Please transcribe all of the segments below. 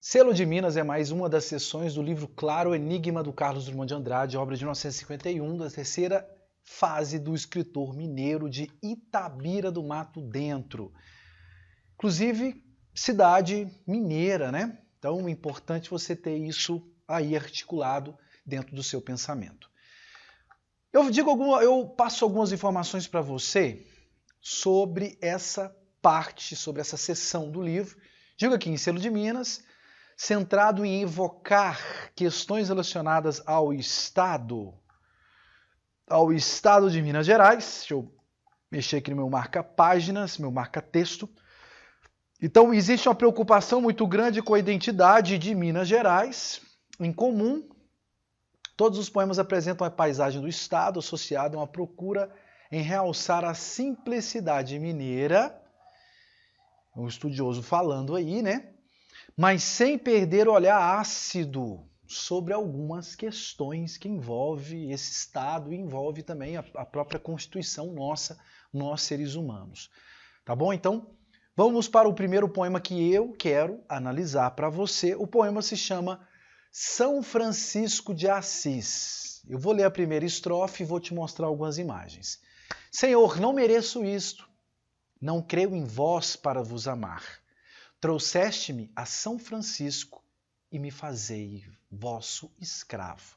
Selo de Minas é mais uma das sessões do livro Claro Enigma do Carlos Drummond de Andrade, obra de 1951, da terceira fase do escritor mineiro de Itabira do Mato Dentro. Inclusive, cidade mineira, né? Então é importante você ter isso aí articulado dentro do seu pensamento. Eu passo algumas informações para você sobre essa parte, sobre essa seção do livro. Digo aqui em Selo de Minas, centrado em evocar questões relacionadas ao Estado de Minas Gerais. Deixa eu mexer aqui no meu marca-páginas, meu marca-texto. Então, existe uma preocupação muito grande com a identidade de Minas Gerais. Em comum, todos os poemas apresentam a paisagem do Estado associada a uma procura em realçar a simplicidade mineira. Um estudioso falando aí, né? Mas sem perder o olhar ácido sobre algumas questões que envolve esse Estado e envolve também a própria Constituição nossa, nós seres humanos. Tá bom? Então, vamos para o primeiro poema que eu quero analisar para você. O poema se chama São Francisco de Assis. Eu vou ler a primeira estrofe e vou te mostrar algumas imagens. Senhor, não mereço isto, não creio em vós para vos amar. Trouxeste-me a São Francisco e me fazei vosso escravo.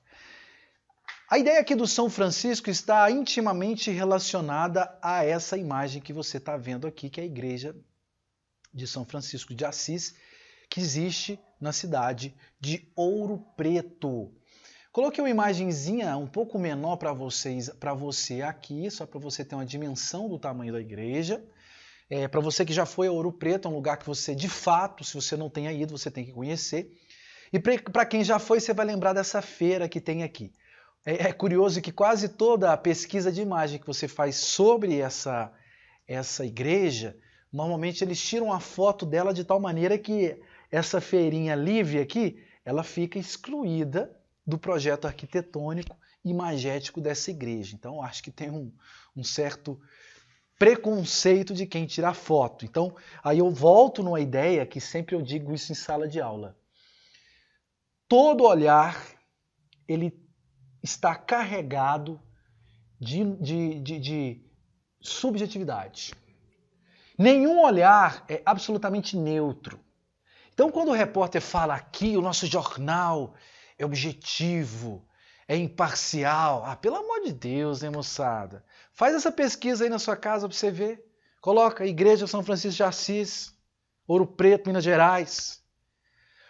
A ideia aqui do São Francisco está intimamente relacionada a essa imagem que você está vendo aqui, que é a igreja de São Francisco de Assis, que existe na cidade de Ouro Preto. Coloquei uma imagenzinha um pouco menor para você aqui, só para você ter uma dimensão do tamanho da igreja. Para você que já foi a Ouro Preto, é um lugar que você, de fato, se você não tenha ido, você tem que conhecer. E para quem já foi, você vai lembrar dessa feira que tem aqui. É curioso que quase toda a pesquisa de imagem que você faz sobre essa igreja, normalmente eles tiram a foto dela de tal maneira que essa feirinha livre aqui, ela fica excluída do projeto arquitetônico e imagético dessa igreja. Então, acho que tem um certo preconceito de quem tira foto. Então, aí eu volto numa ideia que sempre eu digo isso em sala de aula. Todo olhar, ele está carregado de subjetividade. Nenhum olhar é absolutamente neutro. Então, quando o repórter fala aqui, o nosso jornal é objetivo, é imparcial. Pelo amor de Deus, né, moçada? Faz essa pesquisa aí na sua casa para você ver. Coloca Igreja São Francisco de Assis, Ouro Preto, Minas Gerais.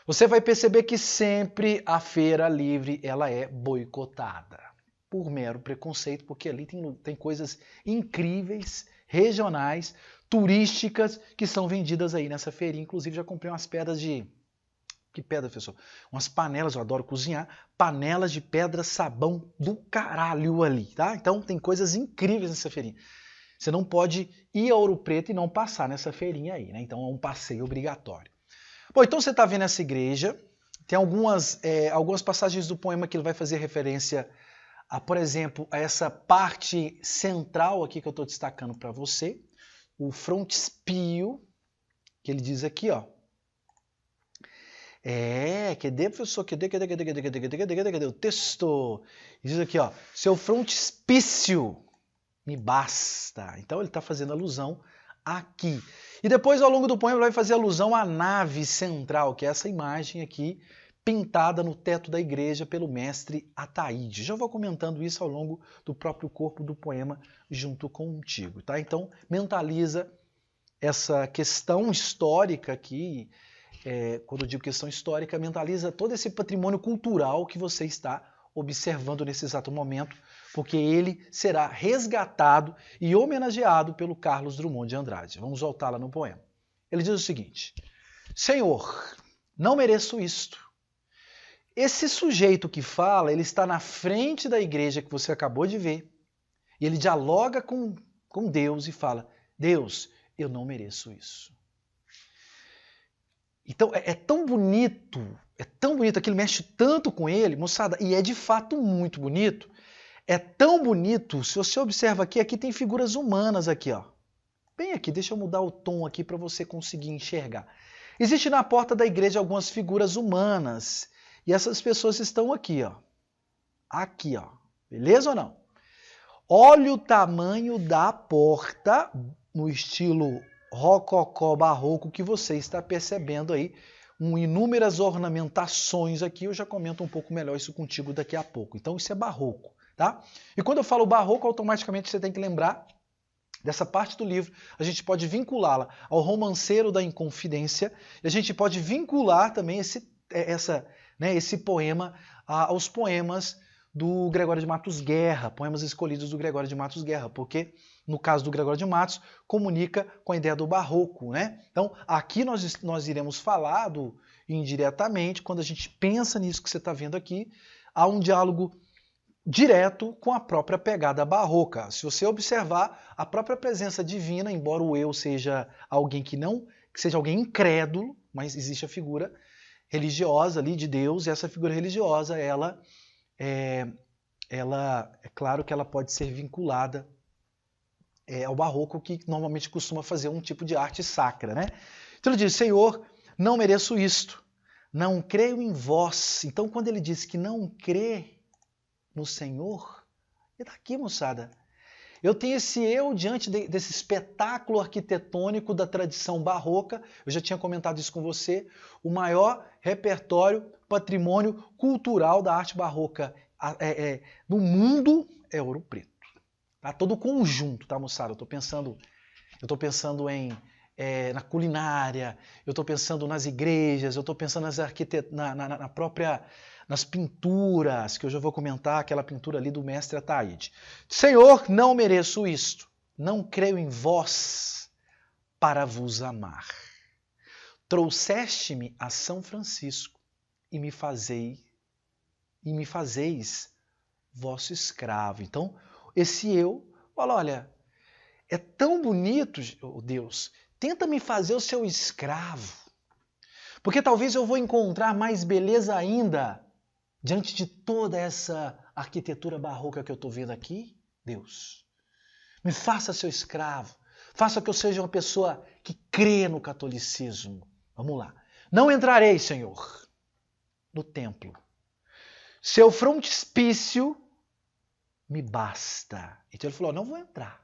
Você vai perceber que sempre a feira livre ela é boicotada. Por mero preconceito, porque ali tem coisas incríveis, regionais, turísticas, que são vendidas aí nessa feirinha. Inclusive já comprei umas pedras de... Que pedra, professor? Umas panelas, eu adoro cozinhar, panelas de pedra sabão do caralho ali, tá? Então tem coisas incríveis nessa feirinha. Você não pode ir a Ouro Preto e não passar nessa feirinha aí, né? Então é um passeio obrigatório. Bom, então você está vendo essa igreja, tem algumas passagens do poema que ele vai fazer referência a, por exemplo, a essa parte central aqui que eu estou destacando para você, o frontispício, que ele diz aqui, ó. Cadê, professor? Cadê o texto? Diz aqui, ó, seu frontispício me basta. Então ele está fazendo alusão aqui. E depois, ao longo do poema, ele vai fazer alusão à nave central, que é essa imagem aqui, pintada no teto da igreja pelo mestre Ataíde. Já vou comentando isso ao longo do próprio corpo do poema junto contigo, tá? Então, mentaliza essa questão histórica aqui. Quando eu digo questão histórica, mentaliza todo esse patrimônio cultural que você está observando nesse exato momento, porque ele será resgatado e homenageado pelo Carlos Drummond de Andrade. Vamos voltar lá no poema. Ele diz o seguinte: Senhor, não mereço isto. Esse sujeito que fala, ele está na frente da igreja que você acabou de ver, e ele dialoga com Deus e fala: Deus, eu não mereço isso. Então é tão bonito, aquilo mexe tanto com ele, moçada, e é de fato muito bonito. É tão bonito, se você observa aqui tem figuras humanas aqui, ó. Bem aqui, deixa eu mudar o tom aqui para você conseguir enxergar. Existe na porta da igreja algumas figuras humanas. E essas pessoas estão aqui, ó. Aqui, ó. Beleza ou não? Olha o tamanho da porta no estilo rococó barroco que você está percebendo aí. Inúmeras ornamentações aqui. Eu já comento um pouco melhor isso contigo daqui a pouco. Então isso é barroco, tá? E quando eu falo barroco, automaticamente você tem que lembrar dessa parte do livro. A gente pode vinculá-la ao Romanceiro da Inconfidência. E a gente pode vincular também esse poema aos poemas do Gregório de Matos Guerra, poemas escolhidos do Gregório de Matos Guerra, porque, no caso do Gregório de Matos, comunica com a ideia do barroco, né? Então, aqui nós iremos falar indiretamente, quando a gente pensa nisso que você está vendo aqui, há um diálogo direto com a própria pegada barroca. Se você observar, a própria presença divina, embora o eu seja alguém que seja alguém incrédulo, mas existe a figura religiosa ali de Deus, e essa figura religiosa, ela é claro que ela pode ser vinculada ao barroco, que normalmente costuma fazer um tipo de arte sacra, né? Então ele diz: Senhor, não mereço isto, não creio em vós. Então quando ele diz que não crê no Senhor, e daqui, moçada, eu tenho esse eu diante desse espetáculo arquitetônico da tradição barroca. Eu já tinha comentado isso com você. O maior repertório, patrimônio cultural da arte barroca no mundo é Ouro Preto. Tá? Todo o conjunto, tá, moçada? Eu estou pensando na culinária, eu estou pensando nas igrejas, eu estou pensando nas pinturas, que eu já vou comentar, aquela pintura ali do mestre Ataíde. Senhor, não mereço isto, não creio em vós para vos amar. Trouxeste-me a São Francisco e me fazeis vosso escravo. Então, esse eu fala: olha, é tão bonito, Deus, tenta me fazer o seu escravo, porque talvez eu vou encontrar mais beleza ainda diante de toda essa arquitetura barroca que eu estou vendo aqui. Deus, me faça seu escravo, faça que eu seja uma pessoa que crê no catolicismo. Vamos lá. Não entrarei, Senhor, no templo. Seu frontispício me basta. Então ele falou: não vou entrar.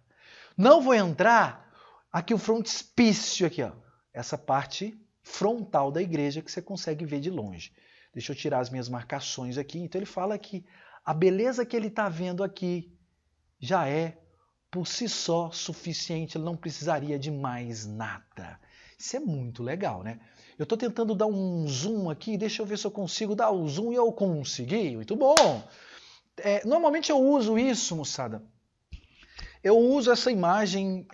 Não vou entrar. Aqui o frontispício, aqui, ó, essa parte frontal da igreja que você consegue ver de longe. Deixa eu tirar as minhas marcações aqui. Então ele fala que a beleza que ele está vendo aqui já é por si só suficiente, ele não precisaria de mais nada. Isso é muito legal, né? Eu estou tentando dar um zoom aqui, deixa eu ver se eu consigo dar o zoom, e eu consegui. Muito bom! Normalmente eu uso isso, moçada. Eu uso essa imagem,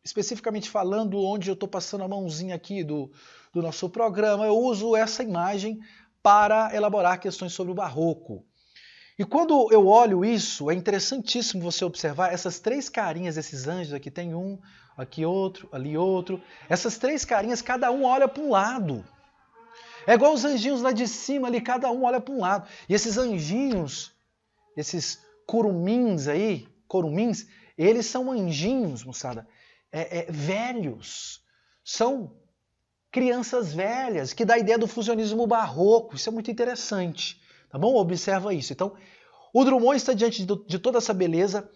especificamente falando onde eu estou passando a mãozinha aqui do nosso programa, eu uso essa imagem para elaborar questões sobre o barroco. E quando eu olho isso, é interessantíssimo você observar essas três carinhas desses anjos. Aqui tem um, aqui outro, ali outro. Essas três carinhas, cada um olha para um lado. É igual os anjinhos lá de cima, ali, cada um olha para um lado. E esses anjinhos, esses curumins aí, eles são anjinhos, moçada, velhos. São crianças velhas, que dá a ideia do fusionismo barroco. Isso é muito interessante, tá bom? Observa isso. Então, o Drummond está diante de toda essa beleza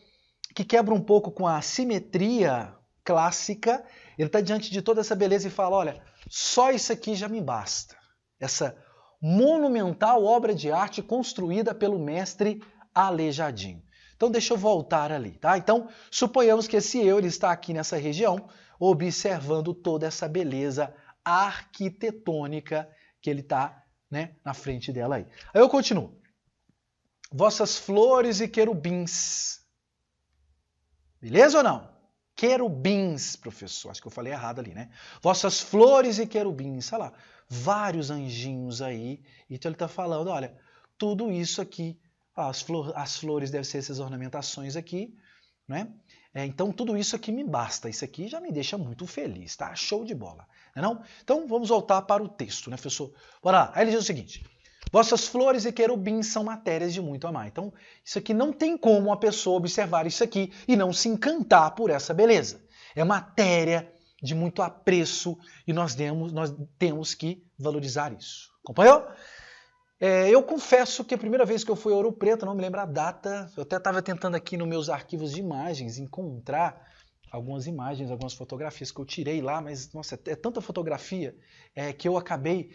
que quebra um pouco com a simetria clássica. Ele está diante de toda essa beleza e fala: olha, só isso aqui já me basta. Essa monumental obra de arte construída pelo mestre Aleijadinho. Então, deixa eu voltar ali, tá? Então, suponhamos que esse eu ele está aqui nessa região, observando toda essa beleza arquitetônica que ele está, né, na frente dela aí. Aí eu continuo. Vossas flores e querubins. Beleza ou não? Querubins, professor. Acho que eu falei errado ali, né? Vossas flores e querubins. Olha lá, vários anjinhos aí. Então ele está falando: olha, tudo isso aqui, as flores devem ser essas ornamentações aqui, né? Então tudo isso aqui me basta. Isso aqui já me deixa muito feliz, tá? Show de bola. Não? Então vamos voltar para o texto, né, professor? Bora lá. Aí ele diz o seguinte: vossas flores e querubins são matérias de muito amar. Então, isso aqui não tem como a pessoa observar isso aqui e não se encantar por essa beleza. É matéria de muito apreço e nós temos que valorizar isso. Acompanhou? Eu confesso que a primeira vez que eu fui a Ouro Preto, não me lembro a data, eu até estava tentando aqui nos meus arquivos de imagens encontrar algumas imagens, algumas fotografias que eu tirei lá, mas nossa, é tanta fotografia que eu acabei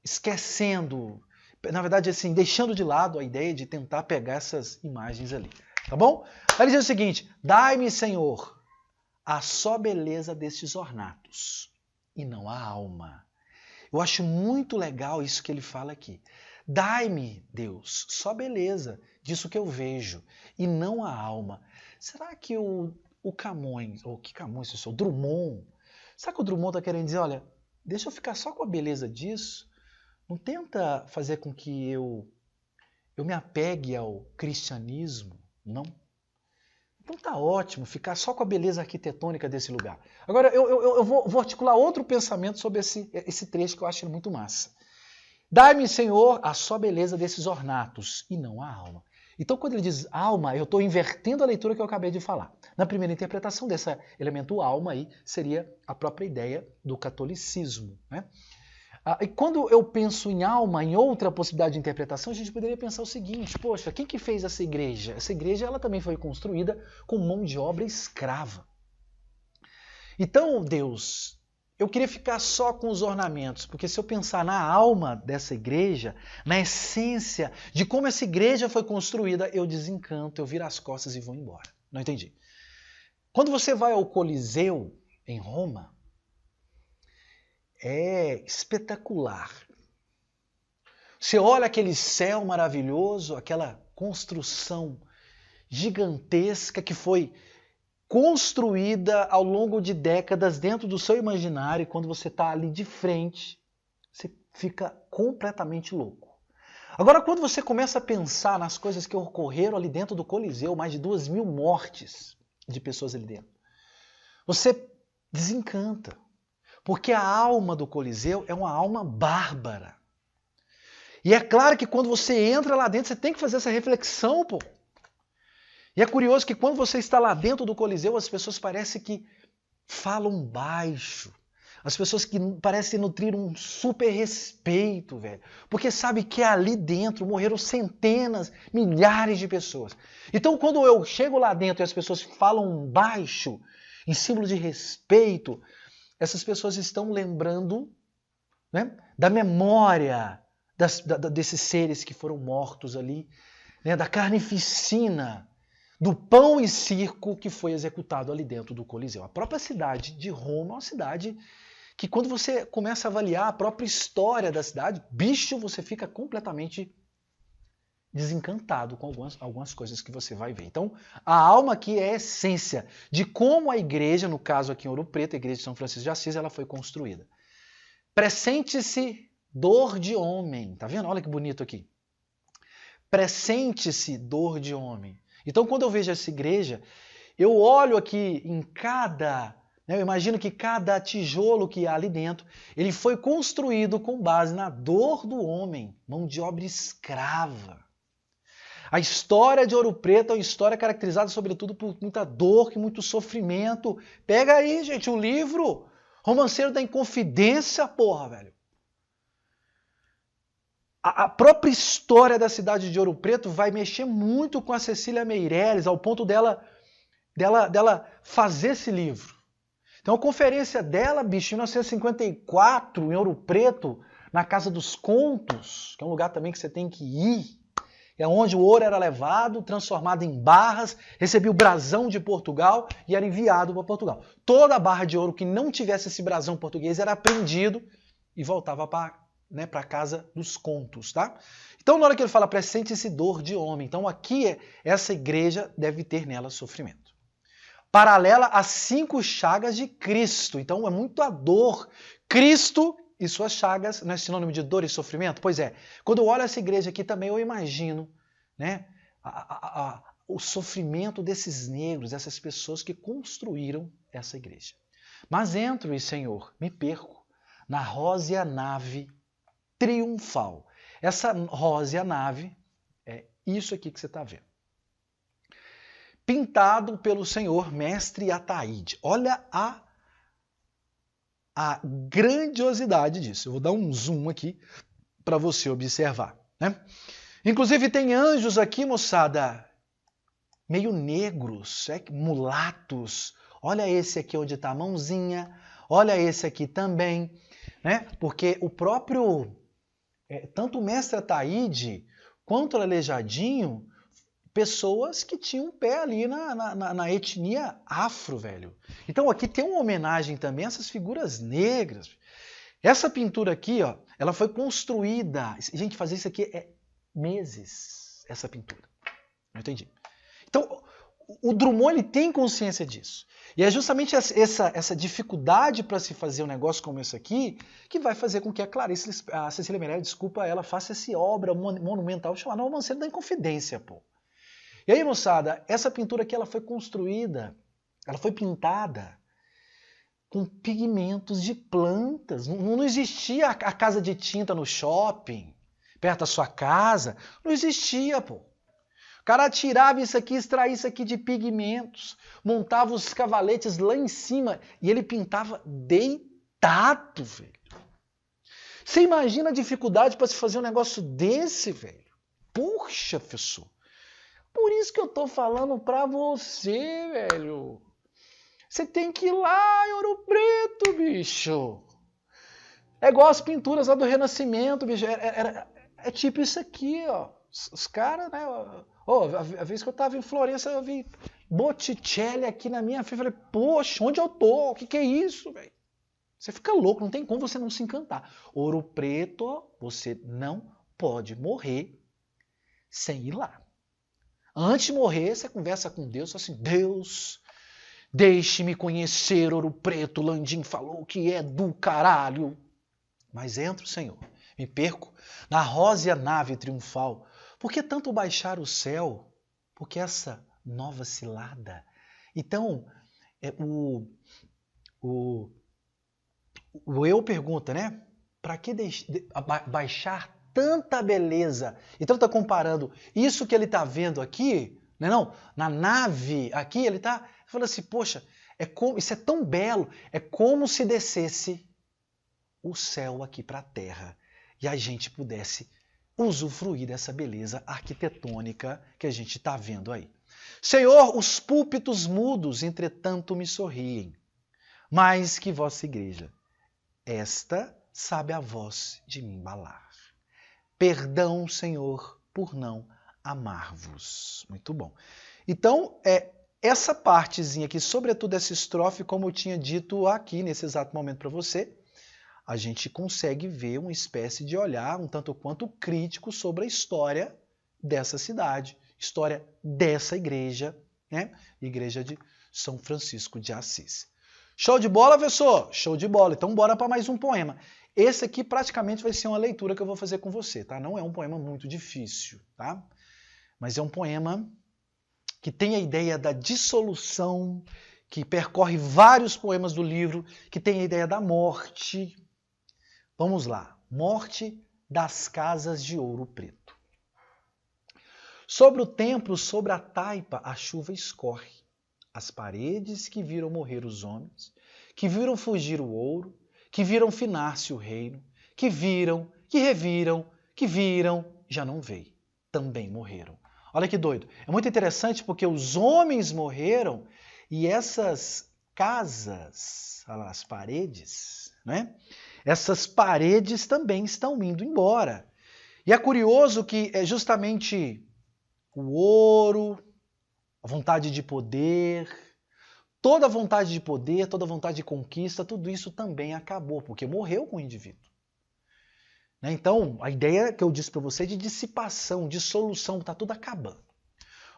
esquecendo, na verdade assim, deixando de lado a ideia de tentar pegar essas imagens ali, tá bom? Aí ele diz o seguinte: dai-me, Senhor, a só beleza destes ornatos, e não a alma. Eu acho muito legal isso que ele fala aqui. Dai-me, Deus, só beleza disso que eu vejo, e não a alma. Será que o Camões, ou que Camões isso, o Drummond, será que o Drummond está querendo dizer, olha, deixa eu ficar só com a beleza disso, não tenta fazer com que eu me apegue ao cristianismo, não? Então tá ótimo ficar só com a beleza arquitetônica desse lugar. Agora eu vou articular outro pensamento sobre esse trecho que eu acho muito massa. Dai-me, Senhor, a só beleza desses ornatos e não a alma. Então quando ele diz alma, eu estou invertendo a leitura que eu acabei de falar. Na primeira interpretação desse elemento alma aí seria a própria ideia do catolicismo, né? E quando eu penso em alma, em outra possibilidade de interpretação, a gente poderia pensar o seguinte: poxa, quem que fez essa igreja? Essa igreja ela também foi construída com mão de obra escrava. Então, Deus, eu queria ficar só com os ornamentos, porque se eu pensar na alma dessa igreja, na essência de como essa igreja foi construída, eu desencanto, eu viro as costas e vou embora. Não entendi. Quando você vai ao Coliseu, em Roma, é espetacular. Você olha aquele céu maravilhoso, aquela construção gigantesca que foi construída ao longo de décadas dentro do seu imaginário, e quando você está ali de frente, você fica completamente louco. Agora, quando você começa a pensar nas coisas que ocorreram ali dentro do Coliseu, mais de 2.000 mortes de pessoas ali dentro, você desencanta. Porque a alma do Coliseu é uma alma bárbara. E é claro que quando você entra lá dentro, você tem que fazer essa reflexão, pô. E é curioso que quando você está lá dentro do Coliseu, as pessoas parecem que falam baixo. As pessoas que parecem nutrir um super respeito, velho. Porque sabe que ali dentro morreram centenas, milhares de pessoas. Então quando eu chego lá dentro e as pessoas falam baixo, em símbolo de respeito, essas pessoas estão lembrando, né, da memória desses seres que foram mortos ali, né, da carnificina, do pão e circo que foi executado ali dentro do Coliseu. A própria cidade de Roma é uma cidade que, quando você começa a avaliar a própria história da cidade, bicho, você fica completamente desencantado com algumas coisas que você vai ver. Então, a alma aqui é a essência de como a igreja, no caso aqui em Ouro Preto, a igreja de São Francisco de Assis, ela foi construída. Pressente-se dor de homem. Tá vendo? Olha que bonito aqui. Pressente-se dor de homem. Então, quando eu vejo essa igreja, eu olho aqui em eu imagino que cada tijolo que há ali dentro, ele foi construído com base na dor do homem, mão de obra escrava. A história de Ouro Preto é uma história caracterizada, sobretudo, por muita dor e muito sofrimento. Pega aí, gente, o livro Romanceiro da Inconfidência, porra, velho. A própria história da cidade de Ouro Preto vai mexer muito com a Cecília Meirelles, ao ponto dela fazer esse livro. Então, a conferência dela, bicho, em 1954, em Ouro Preto, na Casa dos Contos, que é um lugar também que você tem que ir, é onde o ouro era levado, transformado em barras, recebia o brasão de Portugal e era enviado para Portugal. Toda a barra de ouro que não tivesse esse brasão português era apreendido e voltava para a Casa dos Contos, tá? Então, na hora que ele fala, pressente-se dor de homem. Então, aqui, essa igreja deve ter nela sofrimento. Paralela às 5 chagas de Cristo. Então, é muito a dor. Cristo e suas chagas não é sinônimo de dor e sofrimento? Pois é. Quando eu olho essa igreja aqui também, eu imagino, né, o sofrimento desses negros, essas pessoas que construíram essa igreja. Mas entro e, Senhor, me perco na rósea nave triunfal. Essa rósea nave é isso aqui que você está vendo. Pintado pelo senhor mestre Ataíde. Olha a a grandiosidade disso. Eu vou dar um zoom aqui para você observar, né? Inclusive tem anjos aqui, moçada, meio negros, mulatos. Olha esse aqui onde está a mãozinha, olha esse aqui também, né? Porque o próprio, tanto o mestre Ataíde quanto o Aleijadinho, pessoas que tinham um pé ali na etnia afro, velho. Então aqui tem uma homenagem também a essas figuras negras. Essa pintura aqui, ó, ela foi construída... Gente, fazer isso aqui é meses, essa pintura. Não entendi. Então, o Drummond ele tem consciência disso. E é justamente essa dificuldade para se fazer um negócio como esse aqui que vai fazer com que a Cecília Meirelles, ela faça essa obra monumental chamada O Romanceiro da Inconfidência, pô. E aí, moçada, essa pintura aqui ela foi construída, ela foi pintada com pigmentos de plantas. Não existia a casa de tinta no shopping, perto da sua casa. Não existia, pô. O cara tirava isso aqui, extraía isso aqui de pigmentos, montava os cavaletes lá em cima e ele pintava deitado, velho. Você imagina a dificuldade para se fazer um negócio desse, velho? Puxa, professor. Por isso que eu tô falando pra você, velho. Você tem que ir lá em Ouro Preto, bicho. É igual as pinturas lá do Renascimento, bicho. É tipo isso aqui, ó. Os caras, né? A vez que eu tava em Florença, eu vi Botticelli aqui na minha frente. Eu falei, poxa, onde eu tô? O que é isso, velho? Você fica louco, não tem como você não se encantar. Ouro Preto, você não pode morrer sem ir lá. Antes de morrer, você conversa com Deus, assim, Deus, deixe-me conhecer Ouro Preto, Landim falou que é do caralho. Mas entro, Senhor, me perco na rósea nave triunfal. Por que tanto baixar o céu? Porque essa nova cilada. Então, o eu pergunta, né? Para que baixar tanta beleza? Então ele está comparando isso que ele está vendo aqui, não, na nave aqui, ele está falando assim, poxa, isso é tão belo, é como se descesse o céu aqui para a terra e a gente pudesse usufruir dessa beleza arquitetônica que a gente está vendo aí. Senhor, os púlpitos mudos, entretanto, me sorriem, mais que vossa igreja, esta sabe a voz de me embalar. Perdão, Senhor, por não amar-vos. Muito bom. Então, essa partezinha aqui, sobretudo essa estrofe, como eu tinha dito aqui nesse exato momento para você, a gente consegue ver uma espécie de olhar um tanto quanto crítico sobre a história dessa cidade, história dessa igreja, né? Igreja de São Francisco de Assis. Show de bola, professor? Show de bola. Então bora para mais um poema. Esse aqui praticamente vai ser uma leitura que eu vou fazer com você, tá? Não é um poema muito difícil, tá? Mas é um poema que tem a ideia da dissolução, que percorre vários poemas do livro, que tem a ideia da morte. Vamos lá. Morte das casas de Ouro Preto. Sobre o templo, sobre a taipa, a chuva escorre. As paredes que viram morrer os homens, que viram fugir o ouro, que viram finar-se o reino, que viram, que reviram, que viram, já não veio, também morreram. Olha que doido. É muito interessante porque os homens morreram e essas casas, olha lá, as paredes, né? Essas paredes também estão indo embora. E é curioso que é justamente o ouro, a vontade de poder, toda a vontade de poder, toda a vontade de conquista, tudo isso também acabou, porque morreu com o indivíduo. Então, a ideia que eu disse para você é de dissipação, dissolução, está tudo acabando.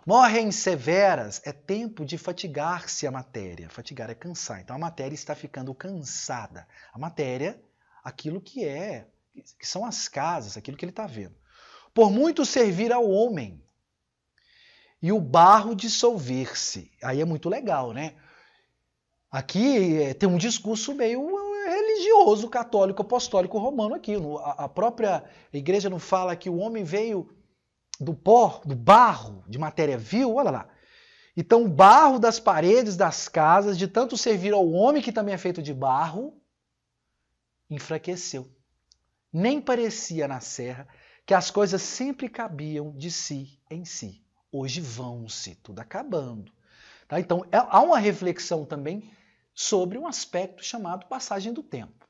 Morrem severas, é tempo de fatigar-se a matéria. Fatigar é cansar, então a matéria está ficando cansada. A matéria, aquilo que são as casas, aquilo que ele está vendo. Por muito servir ao homem, e o barro dissolver-se. Aí é muito legal, né? Aqui tem um discurso meio religioso, católico, apostólico, romano aqui. A própria igreja não fala que o homem veio do pó, do barro, de matéria vil, olha lá. Então o barro das paredes das casas, de tanto servir ao homem que também é feito de barro, enfraqueceu. Nem parecia na serra que as coisas sempre cabiam de si em si. Hoje vão-se, tudo acabando. Tá? Então, há uma reflexão também sobre um aspecto chamado passagem do tempo,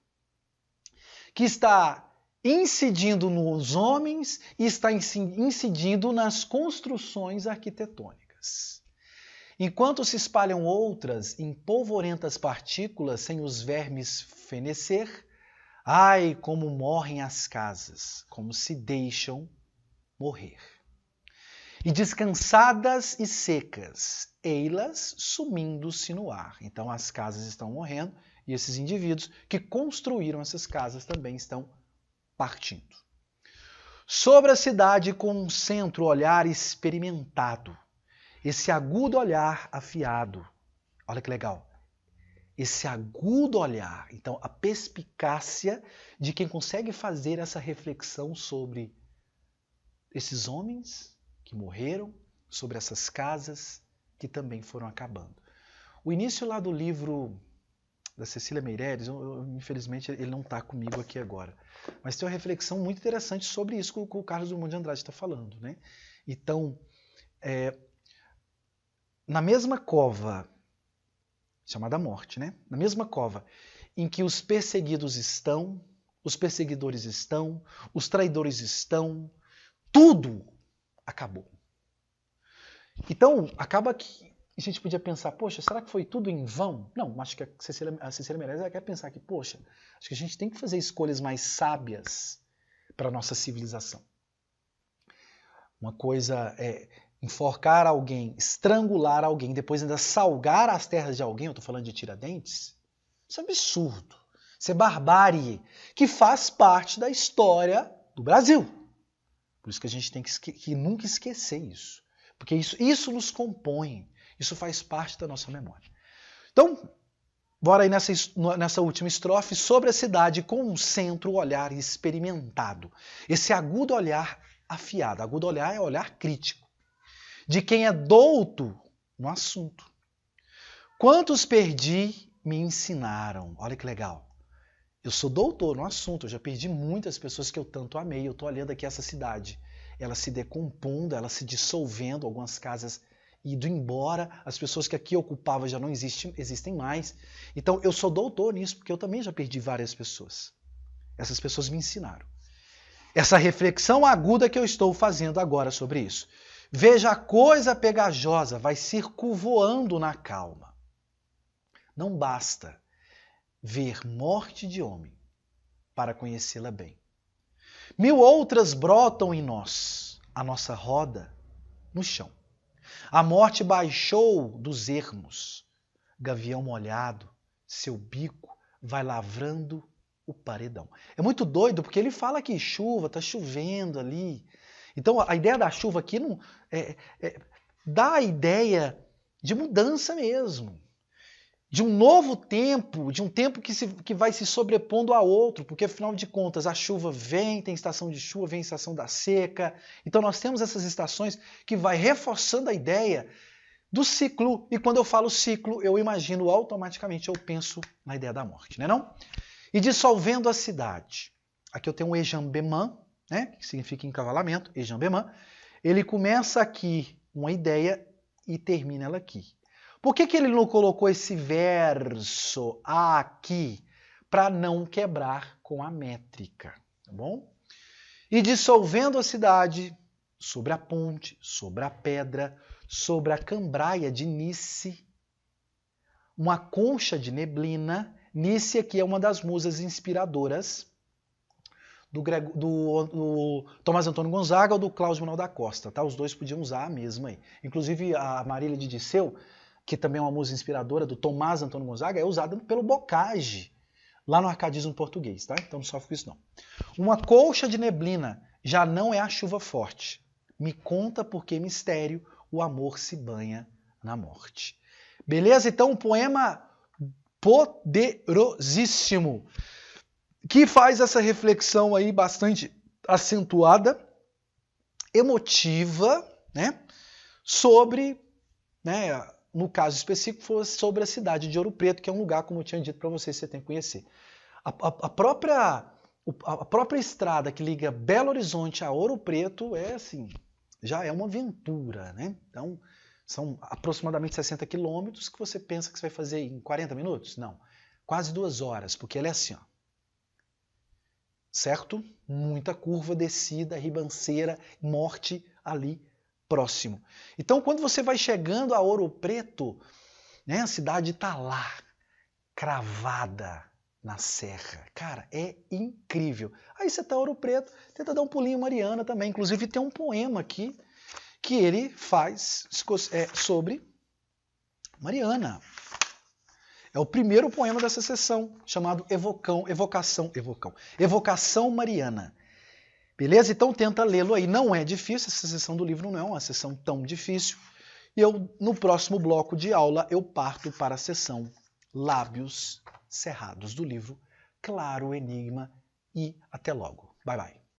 que está incidindo nos homens e está incidindo nas construções arquitetônicas. Enquanto se espalham outras em polvorentas partículas sem os vermes fenecer, ai, como morrem as casas, como se deixam morrer. E descansadas e secas, ei-las sumindo-se no ar. Então as casas estão morrendo e esses indivíduos que construíram essas casas também estão partindo. Sobre a cidade concentra o olhar experimentado, esse agudo olhar afiado. Olha que legal. Esse agudo olhar. Então, a perspicácia de quem consegue fazer essa reflexão sobre esses homens que morreram, sobre essas casas que também foram acabando. O início lá do livro da Cecília Meirelles, infelizmente ele não está comigo aqui agora, mas tem uma reflexão muito interessante sobre isso que o Carlos Drummond de Andrade está falando, né? Então, na mesma cova, chamada morte, né? Na mesma cova em que os perseguidos estão, os perseguidores estão, os traidores estão, tudo acabou. Então, acaba que a gente podia pensar, poxa, será que foi tudo em vão? Não, acho que a Cecília Meirelles quer pensar que, poxa, acho que a gente tem que fazer escolhas mais sábias para a nossa civilização. Uma coisa é enforcar alguém, estrangular alguém, depois ainda salgar as terras de alguém, eu estou falando de Tiradentes, isso é absurdo, isso é barbárie, que faz parte da história do Brasil. Por isso que a gente tem que nunca esquecer isso, porque isso nos compõe, isso faz parte da nossa memória. Então, bora aí nessa última estrofe, sobre a cidade concentra o olhar experimentado, esse agudo olhar afiado, agudo olhar é olhar crítico, de quem é douto no assunto. Quantos perdi me ensinaram. Olha que legal. Eu sou doutor no assunto, eu já perdi muitas pessoas que eu tanto amei. Eu estou olhando aqui essa cidade, ela se decompondo, ela se dissolvendo, algumas casas indo embora, as pessoas que aqui ocupavam já não existem mais. Então eu sou doutor nisso, porque eu também já perdi várias pessoas. Essas pessoas me ensinaram. Essa reflexão aguda que eu estou fazendo agora sobre isso. Veja a coisa pegajosa, vai circunvoando na calma. Não basta ver morte de homem para conhecê-la bem. Mil outras brotam em nós, a nossa roda no chão. A morte baixou dos ermos, gavião molhado, seu bico vai lavrando o paredão. É muito doido porque ele fala que chuva, está chovendo ali. Então a ideia da chuva aqui não dá a ideia de mudança mesmo. De um novo tempo, de um tempo que vai se sobrepondo a outro, porque afinal de contas a chuva vem, tem estação de chuva, vem estação da seca. Então nós temos essas estações que vai reforçando a ideia do ciclo. E quando eu falo ciclo, eu imagino automaticamente, eu penso na ideia da morte, não é não? E dissolvendo a cidade. Aqui eu tenho um Ejambemã, né, que significa encavalamento, Ejambemã. Ele começa aqui uma ideia e termina ela aqui. Por que ele não colocou esse verso aqui? Para não quebrar com a métrica, tá bom? E dissolvendo a cidade sobre a ponte, sobre a pedra, sobre a cambraia de Nice, uma concha de neblina. Nice aqui é uma das musas inspiradoras do Tomás Antônio Gonzaga ou do Cláudio Manuel da Costa, tá? Os dois podiam usar a mesma aí. Inclusive a Marília de Disseu, que também é uma musa inspiradora do Tomás Antônio Gonzaga, é usada pelo Bocage, lá no arcadismo português, tá? Então não sofre com isso não. Uma colcha de neblina já não é a chuva forte. Me conta por que mistério o amor se banha na morte. Beleza? Então um poema poderosíssimo, que faz essa reflexão aí bastante acentuada, emotiva, né? Sobre, né, no caso específico, sobre a cidade de Ouro Preto, que é um lugar, como eu tinha dito para vocês, você tem que conhecer. A própria estrada que liga Belo Horizonte a Ouro Preto é assim, já é uma aventura, né? Então, são aproximadamente 60 quilômetros que você pensa que você vai fazer em 40 minutos? Não, quase 2 horas, porque ela é assim, ó. Certo? Muita curva, descida, ribanceira, morte ali próximo. Então, quando você vai chegando a Ouro Preto, né, a cidade está lá, cravada na serra. Cara, é incrível. Aí você tá Ouro Preto, tenta dar um pulinho em Mariana também. Inclusive tem um poema aqui que ele faz sobre Mariana. É o primeiro poema dessa sessão, chamado Evocação Mariana. Beleza? Então tenta lê-lo aí. Não é difícil, essa sessão do livro não é uma sessão tão difícil. E no próximo bloco de aula, eu parto para a sessão Lábios Cerrados do livro Claro Enigma. E até logo. Bye, bye.